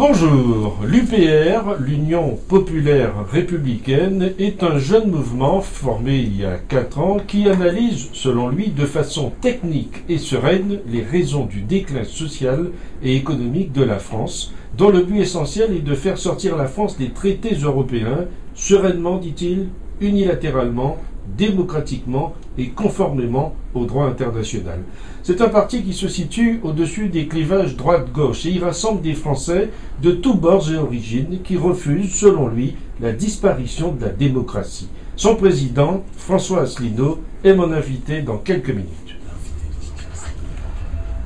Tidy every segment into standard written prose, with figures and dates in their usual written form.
Bonjour, l'UPR, l'Union populaire républicaine, est un jeune mouvement formé il y a 4 ans qui analyse, selon lui, de façon technique et sereine les raisons du déclin social et économique de la France, dont le but essentiel est de faire sortir la France des traités européens, sereinement, dit-il, unilatéralement, démocratiquement et conformément au droit international. C'est un parti qui se situe au-dessus des clivages droite-gauche et il rassemble des Français de tous bords et origines qui refusent, selon lui, la disparition de la démocratie. Son président, François Asselineau, est mon invité dans quelques minutes.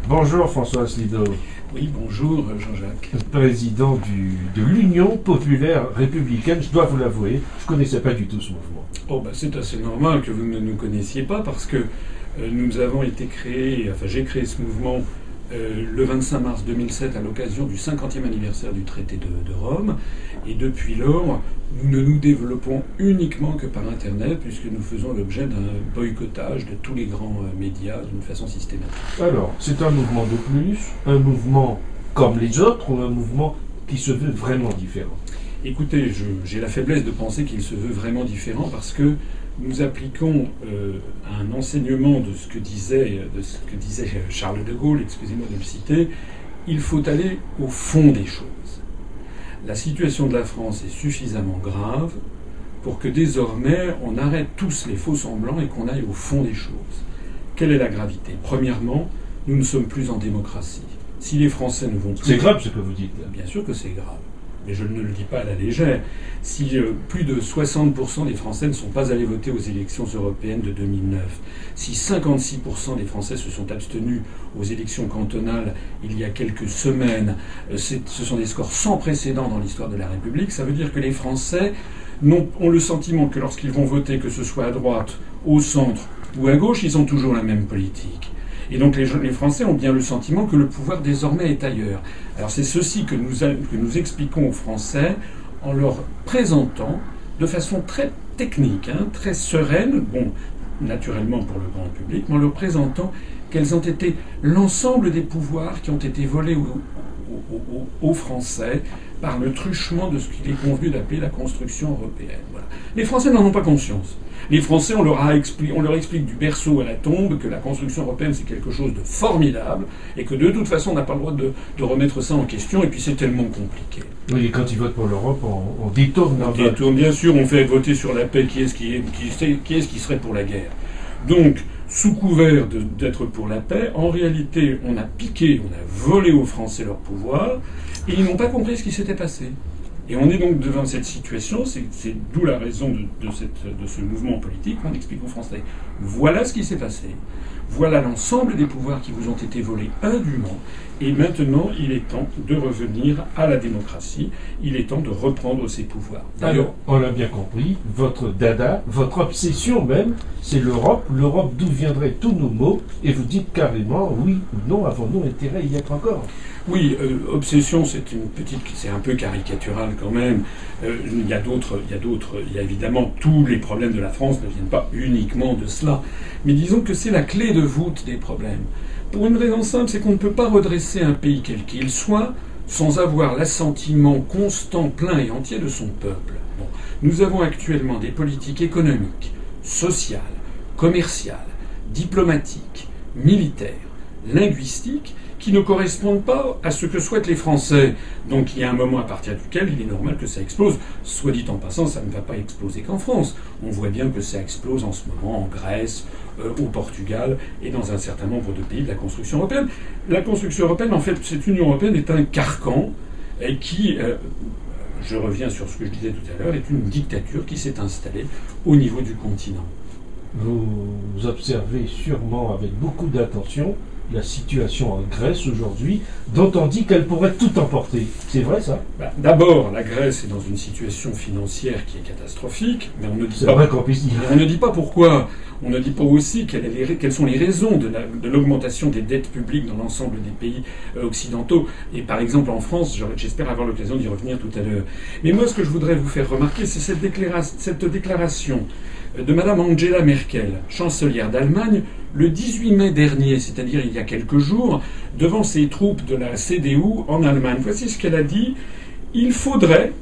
Bonjour François Asselineau. Oui, bonjour Jean-Jacques. Président de l'Union populaire républicaine, je dois vous l'avouer, je ne connaissais pas du tout ce mouvement. Oh ben c'est assez normal que vous ne nous connaissiez pas parce que nous avons été créés, j'ai créé ce mouvement le 25 mars 2007 à l'occasion du 50e anniversaire du traité de Rome. Et depuis lors, nous ne nous développons uniquement que par Internet puisque nous faisons l'objet d'un boycottage de tous les grands médias d'une façon systématique. Alors, c'est un mouvement de plus, un mouvement comme les autres ou un mouvement qui se veut vraiment différent? Écoutez, j'ai la faiblesse de penser qu'il se veut vraiment différent parce que nous appliquons un enseignement de ce que disait Charles de Gaulle, excusez-moi de le citer, il faut aller au fond des choses. La situation de la France est suffisamment grave pour que désormais on arrête tous les faux-semblants et qu'on aille au fond des choses. Quelle est la gravité? Premièrement, nous ne sommes plus en démocratie. Si les Français ne vont plus... C'est grave ce que vous dites là. Bien sûr que c'est grave. Mais je ne le dis pas à la légère. Si plus de 60% des Français ne sont pas allés voter aux élections européennes de 2009, si 56% des Français se sont abstenus aux élections cantonales il y a quelques semaines, ce sont des scores sans précédent dans l'histoire de la République, ça veut dire que les Français ont le sentiment que lorsqu'ils vont voter, que ce soit à droite, au centre ou à gauche, ils ont toujours la même politique. Et donc les Français ont bien le sentiment que le pouvoir désormais est ailleurs. Alors c'est ceci que nous expliquons aux Français en leur présentant de façon très technique, très sereine, bon, naturellement pour le grand public, mais en leur présentant quels ont été l'ensemble des pouvoirs qui ont été volés aux Français par le truchement de ce qu'il est convenu d'appeler la construction européenne. Voilà. Les Français n'en ont pas conscience. Les Français, on leur explique du berceau à la tombe que la construction européenne c'est quelque chose de formidable et que de toute façon on n'a pas le droit de remettre ça en question et puis c'est tellement compliqué. Oui, et quand ils votent pour l'Europe, on détourne. On détourne, bien sûr, on fait voter sur la paix qui est-ce qui serait pour la guerre. Donc, sous couvert d'être pour la paix, en réalité, on a piqué, on a volé aux Français leur pouvoir et ils n'ont pas compris ce qui s'était passé. Et on est donc devant cette situation, c'est d'où la raison de ce mouvement politique. On explique aux Français, voilà ce qui s'est passé, voilà l'ensemble des pouvoirs qui vous ont été volés indûment, et maintenant il est temps de revenir à la démocratie, il est temps de reprendre ces pouvoirs. Alors, on l'a bien compris, votre dada, votre obsession même, c'est l'Europe, l'Europe d'où viendraient tous nos maux, et vous dites carrément, oui ou non, avons-nous intérêt à y être encore? Oui, obsession, c'est un peu caricatural quand même. Il y a évidemment tous les problèmes de la France ne viennent pas uniquement de cela. Mais disons que c'est la clé de voûte des problèmes. Pour une raison simple, c'est qu'on ne peut pas redresser un pays quel qu'il soit sans avoir l'assentiment constant, plein et entier de son peuple. Bon. Nous avons actuellement des politiques économiques, sociales, commerciales, diplomatiques, militaires, linguistiques, qui ne correspondent pas à ce que souhaitent les Français. Donc il y a un moment à partir duquel il est normal que ça explose. Soit dit en passant, ça ne va pas exploser qu'en France. On voit bien que ça explose en ce moment en Grèce, au Portugal et dans un certain nombre de pays de la construction européenne. La construction européenne, en fait, cette Union européenne est un carcan et qui, je reviens sur ce que je disais tout à l'heure, est une dictature qui s'est installée au niveau du continent. Vous observez sûrement avec beaucoup d'attention la situation en Grèce aujourd'hui, dont on dit qu'elle pourrait tout emporter. C'est vrai ça? D'abord, la Grèce est dans une situation financière qui est catastrophique, mais on ne dit c'est pas. Vrai qu'on puisse dire. On ne dit pas pourquoi. On ne dit pas aussi quelles sont les raisons de l'augmentation des dettes publiques dans l'ensemble des pays occidentaux. Et par exemple en France, j'espère avoir l'occasion d'y revenir tout à l'heure. Mais moi, ce que je voudrais vous faire remarquer, c'est cette déclaration de Madame Angela Merkel, chancelière d'Allemagne, le 18 mai dernier, c'est-à-dire il y a quelques jours devant ces troupes de la CDU en Allemagne. Voici ce qu'elle a dit. Il faudrait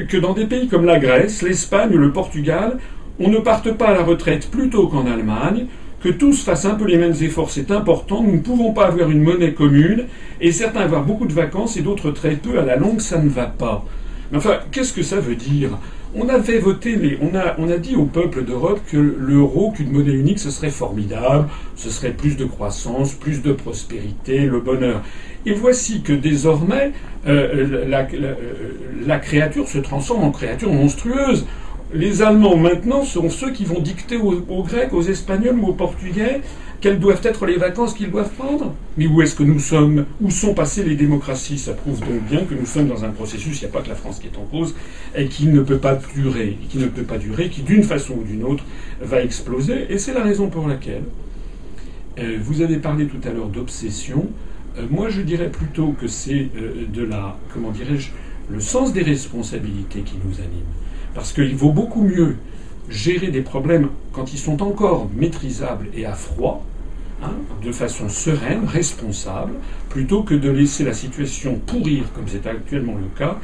que dans des pays comme la Grèce, l'Espagne ou le Portugal, on ne parte pas à la retraite plus tôt qu'en Allemagne, que tous fassent un peu les mêmes efforts, c'est important. Nous ne pouvons pas avoir une monnaie commune, et certains avoir beaucoup de vacances et d'autres très peu. À la longue, ça ne va pas. Mais enfin, qu'est-ce que ça veut dire? On avait voté, on a dit au peuple d'Europe que l'euro, qu'une monnaie unique, ce serait formidable, ce serait plus de croissance, plus de prospérité, le bonheur. Et voici que désormais, la créature se transforme en créature monstrueuse. Les Allemands, maintenant, seront ceux qui vont dicter aux Grecs, aux Espagnols ou aux Portugais quelles doivent être les vacances qu'ils doivent prendre. Mais où est-ce que nous sommes? Où sont passées les démocraties? Ça prouve donc bien que nous sommes dans un processus, il n'y a pas que la France qui est en cause, et qui ne peut pas durer, qui d'une façon ou d'une autre va exploser. Et c'est la raison pour laquelle vous avez parlé tout à l'heure d'obsession. Moi, je dirais plutôt que c'est comment dirais-je, le sens des responsabilités qui nous anime. Parce qu'il vaut beaucoup mieux gérer des problèmes quand ils sont encore maîtrisables et à froid, de façon sereine, responsable, plutôt que de laisser la situation pourrir, comme c'est actuellement le cas,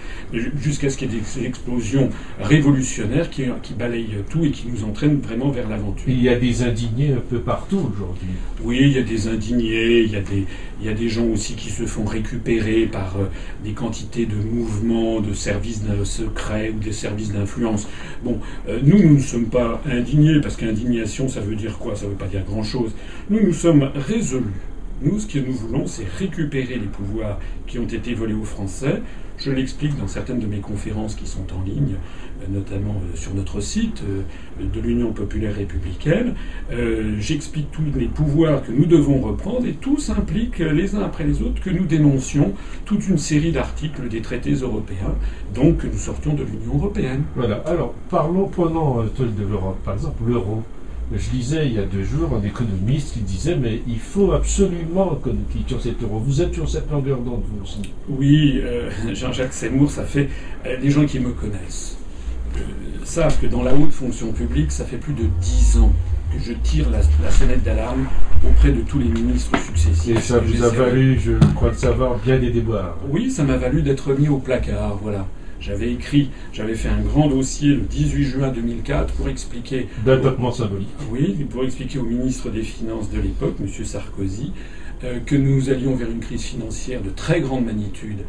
jusqu'à ce qu'il y ait des explosions révolutionnaires qui balayent tout et qui nous entraînent vraiment vers l'aventure. Il y a des indignés un peu partout aujourd'hui. Oui, il y a des indignés, il y a des gens aussi qui se font récupérer par des quantités de mouvements, de services secrets ou des services d'influence. Bon, nous ne sommes pas indignés, parce qu'indignation, ça veut dire quoi? Ça ne veut pas dire grand-chose. Nous sommes résolus. Nous, ce que nous voulons, c'est récupérer les pouvoirs qui ont été volés aux Français. Je l'explique dans certaines de mes conférences qui sont en ligne, notamment sur notre site de l'Union populaire républicaine. J'explique tous les pouvoirs que nous devons reprendre, et tous impliquent les uns après les autres que nous dénoncions toute une série d'articles des traités européens, donc que nous sortions de l'Union européenne. Voilà. Alors, prenons un truc de l'Europe, par exemple l'euro. Je lisais il y a 2 jours un économiste qui disait mais il faut absolument que nous quittions cet euro. Vous êtes sur cette longueur d'onde, vous aussi? Oui, Jean-Jacques Seymour, ça fait... les gens qui me connaissent savent que dans la haute fonction publique, ça fait plus de 10 ans que je tire la sonnette d'alarme auprès de tous les ministres successifs. Et ça vous a valu, je crois le savoir, bien des déboires. Oui, ça m'a valu d'être mis au placard, voilà. J'avais fait un grand dossier le 18 juin 2004 pour expliquer... D'abattement symbolique. Oui, pour expliquer au ministre des Finances de l'époque, M. Sarkozy, que nous allions vers une crise financière de très grande magnitude,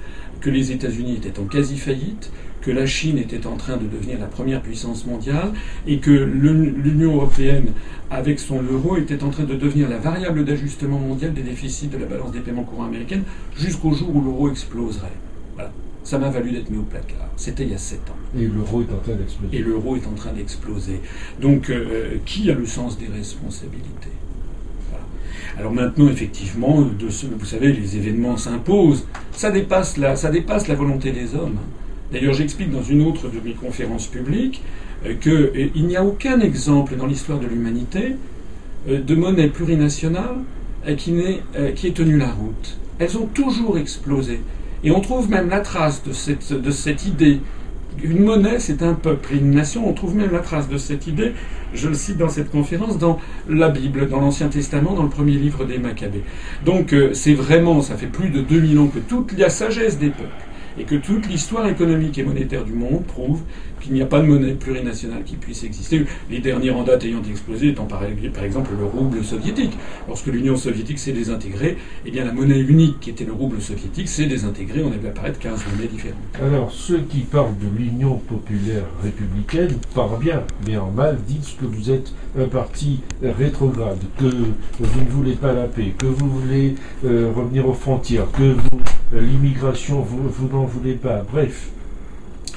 que les États-Unis étaient en quasi-faillite, que la Chine était en train de devenir la première puissance mondiale, et que l'Union européenne, avec son euro, était en train de devenir la variable d'ajustement mondial des déficits de la balance des paiements courants américaine, jusqu'au jour où l'euro exploserait. Voilà. Ça m'a valu d'être mis au placard. C'était il y a 7 ans. Et l'euro est en train d'exploser. Et l'euro est en train d'exploser. Donc, qui a le sens des responsabilités? Voilà. Alors maintenant, effectivement, vous savez, les événements s'imposent. Ça dépasse la volonté des hommes. D'ailleurs, j'explique dans une autre de mes conférences publiques qu'il n'y a aucun exemple dans l'histoire de l'humanité de monnaie plurinationale qui ait tenu la route. Elles ont toujours explosé. Et on trouve même la trace de cette idée. Une monnaie, c'est un peuple. Une nation, on trouve même la trace de cette idée, je le cite dans cette conférence, dans la Bible, dans l'Ancien Testament, dans le premier livre des Maccabées. Donc c'est vraiment, ça fait plus de 2000 ans que toute la sagesse des peuples et que toute l'histoire économique et monétaire du monde prouve qu'il n'y a pas de monnaie plurinationale qui puisse exister. Les dernières en date ayant explosé étant par exemple le rouble soviétique. Lorsque l'Union soviétique s'est désintégrée, eh bien la monnaie unique qui était le rouble soviétique s'est désintégrée, on a vu apparaître 15 monnaies différentes. Alors ceux qui parlent de l'Union populaire républicaine, par bien mais en mal, disent que vous êtes un parti rétrograde, que vous ne voulez pas la paix, que vous voulez revenir aux frontières, que l'immigration, vous n'en voulez pas, bref.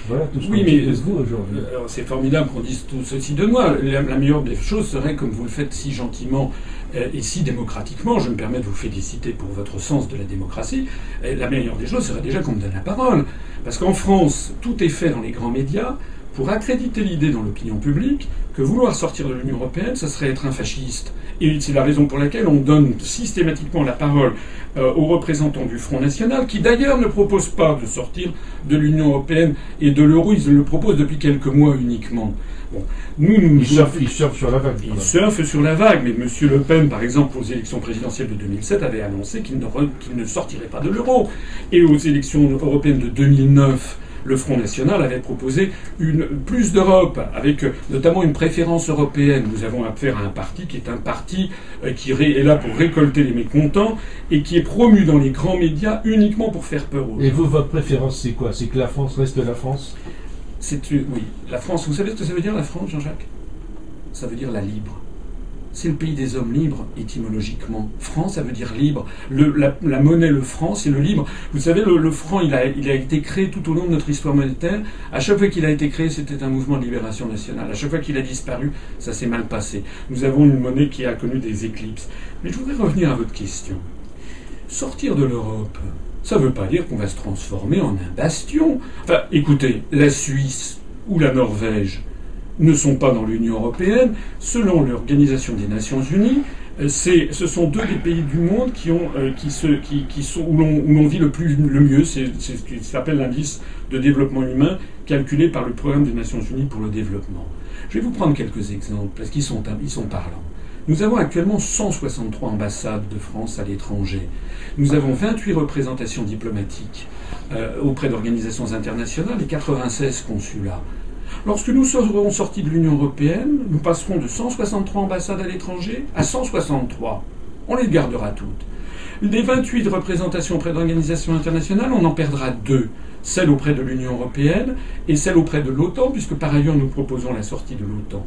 Voilà tout ce que vous aujourd'hui. C'est formidable qu'on dise tout ceci de moi. La meilleure des choses serait, comme vous le faites si gentiment et si démocratiquement, je me permets de vous féliciter pour votre sens de la démocratie, la meilleure des choses serait déjà qu'on me donne la parole. Parce qu'en France, tout est fait dans les grands médias pour accréditer l'idée dans l'opinion publique que vouloir sortir de l'Union européenne, ça serait être un fasciste. Et c'est la raison pour laquelle on donne systématiquement la parole aux représentants du Front National, qui d'ailleurs ne proposent pas de sortir de l'Union européenne et de l'euro, ils le proposent depuis quelques mois uniquement. Bon, ils surfent sur la vague. Ils surfent sur la vague, mais M. Le Pen, par exemple, aux élections présidentielles de 2007, avait annoncé qu'il ne sortirait pas de l'euro. Et aux élections européennes de 2009, le Front National avait proposé plus d'Europe, avec notamment une préférence européenne. Nous avons affaire à un parti qui est un parti qui est là pour récolter les mécontents et qui est promu dans les grands médias uniquement pour faire peur aux gens. Et vous, votre préférence, c'est quoi? C'est que la France reste la France? Oui, la France. Vous savez ce que ça veut dire, la France, Jean-Jacques? Ça veut dire la libre. C'est le pays des hommes libres, étymologiquement. France, ça veut dire libre. La monnaie, le franc, c'est le libre. Vous savez, le franc, il a été créé tout au long de notre histoire monétaire. À chaque fois qu'il a été créé, c'était un mouvement de libération nationale. À chaque fois qu'il a disparu, ça s'est mal passé. Nous avons une monnaie qui a connu des éclipses. Mais je voudrais revenir à votre question. Sortir de l'Europe, ça ne veut pas dire qu'on va se transformer en un bastion. Enfin, écoutez, la Suisse ou la Norvège ne sont pas dans l'Union européenne. Selon l'Organisation des Nations Unies, ce sont deux des pays du monde où l'on vit le mieux. C'est ce qui s'appelle l'indice de développement humain calculé par le Programme des Nations Unies pour le développement. Je vais vous prendre quelques exemples parce qu'ils sont parlants. Nous avons actuellement 163 ambassades de France à l'étranger. Nous avons 28 représentations diplomatiques auprès d'organisations internationales et 96 consulats. Lorsque nous serons sortis de l'Union européenne, nous passerons de 163 ambassades à l'étranger à 163. On les gardera toutes. Des 28 représentations auprès d'organisations internationales, on en perdra 2. Celle auprès de l'Union européenne et celle auprès de l'OTAN, puisque par ailleurs nous proposons la sortie de l'OTAN.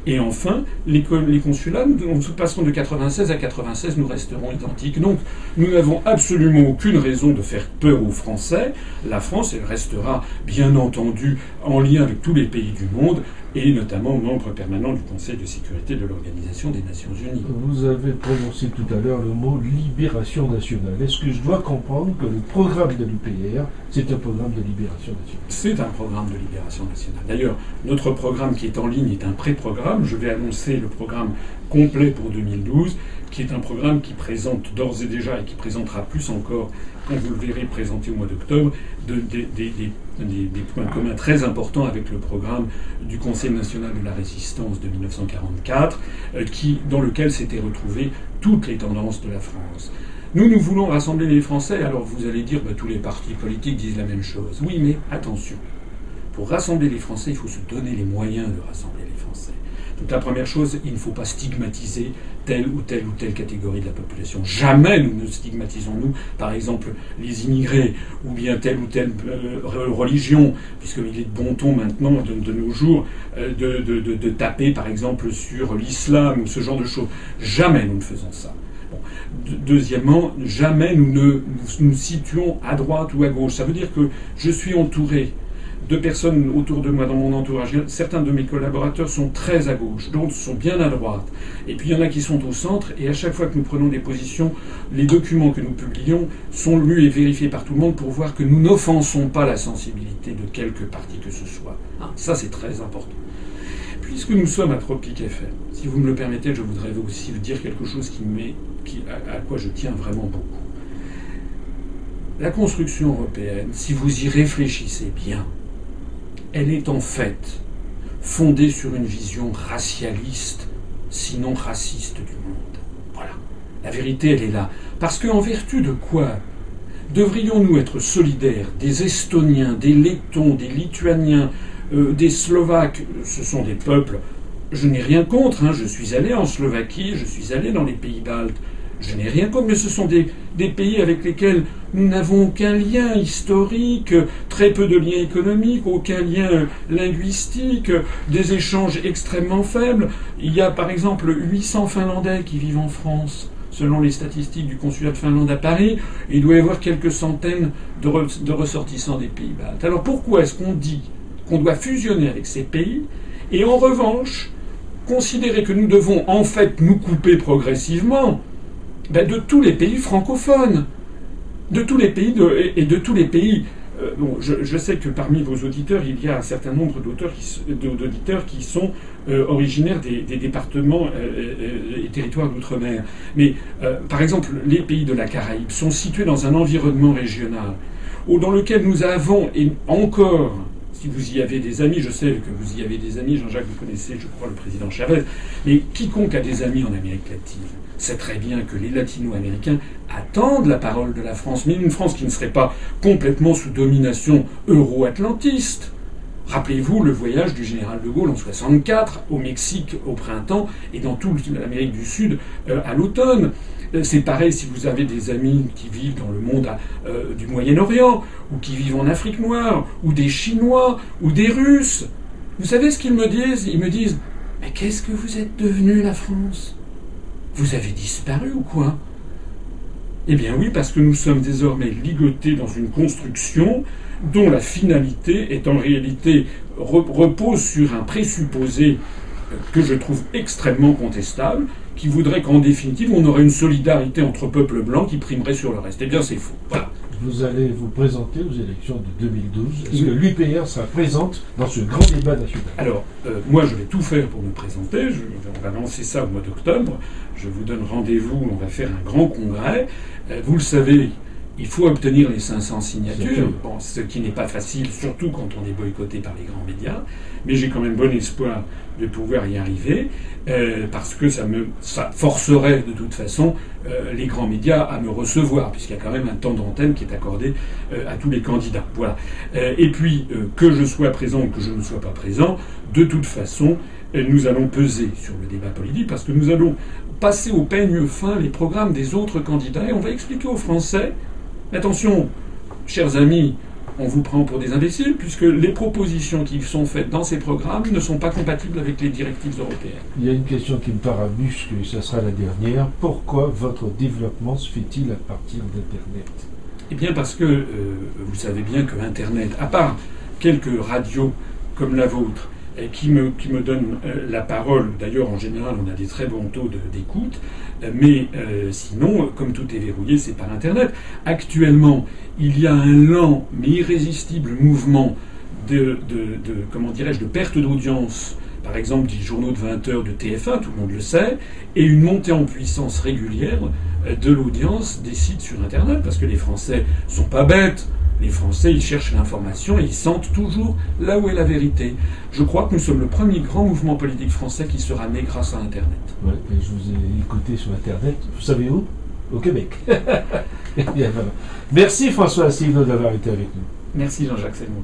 Et enfin, les consulats, nous passerons de 96 à 96, nous resterons identiques. Donc, nous n'avons absolument aucune raison de faire peur aux Français. La France, elle restera, bien entendu, en lien avec tous les pays du monde, et notamment membre permanent du Conseil de sécurité de l'Organisation des Nations Unies. Vous avez prononcé tout à l'heure le mot libération nationale. Est-ce que je dois comprendre que le programme de l'UPR, c'est un programme de libération nationale? C'est un programme de libération nationale. D'ailleurs, notre programme qui est en ligne est un pré-programme. Je vais annoncer le programme complet pour 2012, qui est un programme qui présente d'ores et déjà, et qui présentera plus encore, quand vous le verrez présenté au mois d'octobre, des points communs très importants avec le programme du Conseil national de la résistance de 1944, dans lequel s'étaient retrouvées toutes les tendances de la France. Nous voulons rassembler les Français. Alors vous allez dire, tous les partis politiques disent la même chose. Oui, mais attention. Pour rassembler les Français, il faut se donner les moyens de rassembler les Français. Donc la première chose, il ne faut pas stigmatiser telle ou telle catégorie de la population. Jamais nous ne stigmatisons, nous, par exemple, les immigrés, ou bien telle ou telle religion, puisqu'il est de bon ton maintenant, de nos jours, de taper, par exemple, sur l'islam ou ce genre de choses. Jamais nous ne faisons ça. Bon. Deuxièmement, jamais nous nous situons à droite ou à gauche. Ça veut dire que je suis entouré de personnes autour de moi dans mon entourage. Certains de mes collaborateurs sont très à gauche, d'autres sont bien à droite. Et puis il y en a qui sont au centre, et à chaque fois que nous prenons des positions, les documents que nous publions sont lus et vérifiés par tout le monde pour voir que nous n'offensons pas la sensibilité de quelque parti que ce soit. Ça, c'est très important. Puisque nous sommes à Tropic FM, si vous me le permettez, je voudrais aussi vous dire quelque chose à quoi je tiens vraiment beaucoup. La construction européenne, si vous y réfléchissez bien, elle est en fait fondée sur une vision racialiste, sinon raciste du monde. Voilà. La vérité, elle est là. Parce qu'en vertu de quoi devrions-nous être solidaires des Estoniens, des Lettons, des Lituaniens, des Slovaques? Ce sont des peuples. Je n'ai rien contre. Je suis allé en Slovaquie, je suis allé dans les pays baltes. Je n'ai rien contre, mais ce sont des pays avec lesquels nous n'avons aucun lien historique, très peu de liens économiques, aucun lien linguistique, des échanges extrêmement faibles. Il y a par exemple 800 Finlandais qui vivent en France, selon les statistiques du consulat de Finlande à Paris. Il doit y avoir quelques centaines de ressortissants des pays baltes. Alors pourquoi est-ce qu'on dit qu'on doit fusionner avec ces pays et en revanche considérer que nous devons en fait nous couper progressivement de tous les pays francophones, de tous les pays et de tous les pays bon, je sais que parmi vos auditeurs, il y a un certain nombre d'auditeurs qui sont originaires des départements et territoires d'outre-mer. Mais, par exemple, les pays de la Caraïbe sont situés dans un environnement régional dans lequel nous avons, et encore, si vous y avez des amis, je sais que vous y avez des amis, Jean-Jacques, vous connaissez, je crois, le président Chavez, mais quiconque a des amis en Amérique latine sait très bien que les latino-américains attendent la parole de la France, mais une France qui ne serait pas complètement sous domination euro-atlantiste. Rappelez-vous le voyage du général de Gaulle en 1964 au Mexique au printemps et dans toute l'Amérique du Sud à l'automne. C'est pareil si vous avez des amis qui vivent dans le monde du Moyen-Orient, ou qui vivent en Afrique noire, ou des Chinois, ou des Russes. Vous savez ce qu'ils me disent? Ils me disent « Mais qu'est-ce que vous êtes devenu, la France? Vous avez disparu ou quoi ?» Eh bien oui, parce que nous sommes désormais ligotés dans une construction dont la finalité est en réalité repose sur un présupposé que je trouve extrêmement contestable, qui voudrait qu'en définitive on aurait une solidarité entre peuples blancs qui primerait sur le reste. Eh bien c'est faux. Voilà. Vous allez vous présenter aux élections de 2012. Est-ce que l'UPR sera présente dans ce grand débat national? Alors, moi je vais tout faire pour me présenter. On va lancer ça au mois d'octobre. Je vous donne rendez-vous, on va faire un grand congrès. Vous le savez, il faut obtenir les 500 signatures, bon, ce qui n'est pas facile, surtout quand on est boycotté par les grands médias. Mais j'ai quand même bon espoir de pouvoir y arriver, parce que ça forcerait de toute façon les grands médias à me recevoir, puisqu'il y a quand même un temps d'antenne qui est accordé à tous les candidats. Voilà. Et puis, que je sois présent ou que je ne sois pas présent, de toute façon, nous allons peser sur le débat politique, parce que nous allons passer au peigne fin les programmes des autres candidats, et on va expliquer aux Français, attention, chers amis, on vous prend pour des imbéciles, puisque les propositions qui sont faites dans ces programmes ne sont pas compatibles avec les directives européennes. Il y a une question qui me parabusque, et ça sera la dernière. Pourquoi votre développement se fait-il à partir d'Internet? Eh bien parce que vous savez bien que Internet, à part quelques radios comme la vôtre, qui me donnent la parole, d'ailleurs en général on a des très bons taux d'écoute, mais sinon, comme tout est verrouillé, c'est par Internet. Actuellement, il y a un lent mais irrésistible mouvement de perte d'audience, par exemple des journaux de 20 heures de TF1, tout le monde le sait, et une montée en puissance régulière de l'audience des sites sur Internet, parce que les Français sont pas bêtes. Les Français, ils cherchent l'information et ils sentent toujours là où est la vérité. Je crois que nous sommes le premier grand mouvement politique français qui sera né grâce à Internet. Ouais, et je vous ai écouté sur Internet. Vous savez où? Au Québec. Bien, voilà. Merci François Asselineau d'avoir été avec nous. Merci Jean-Jacques Selmo.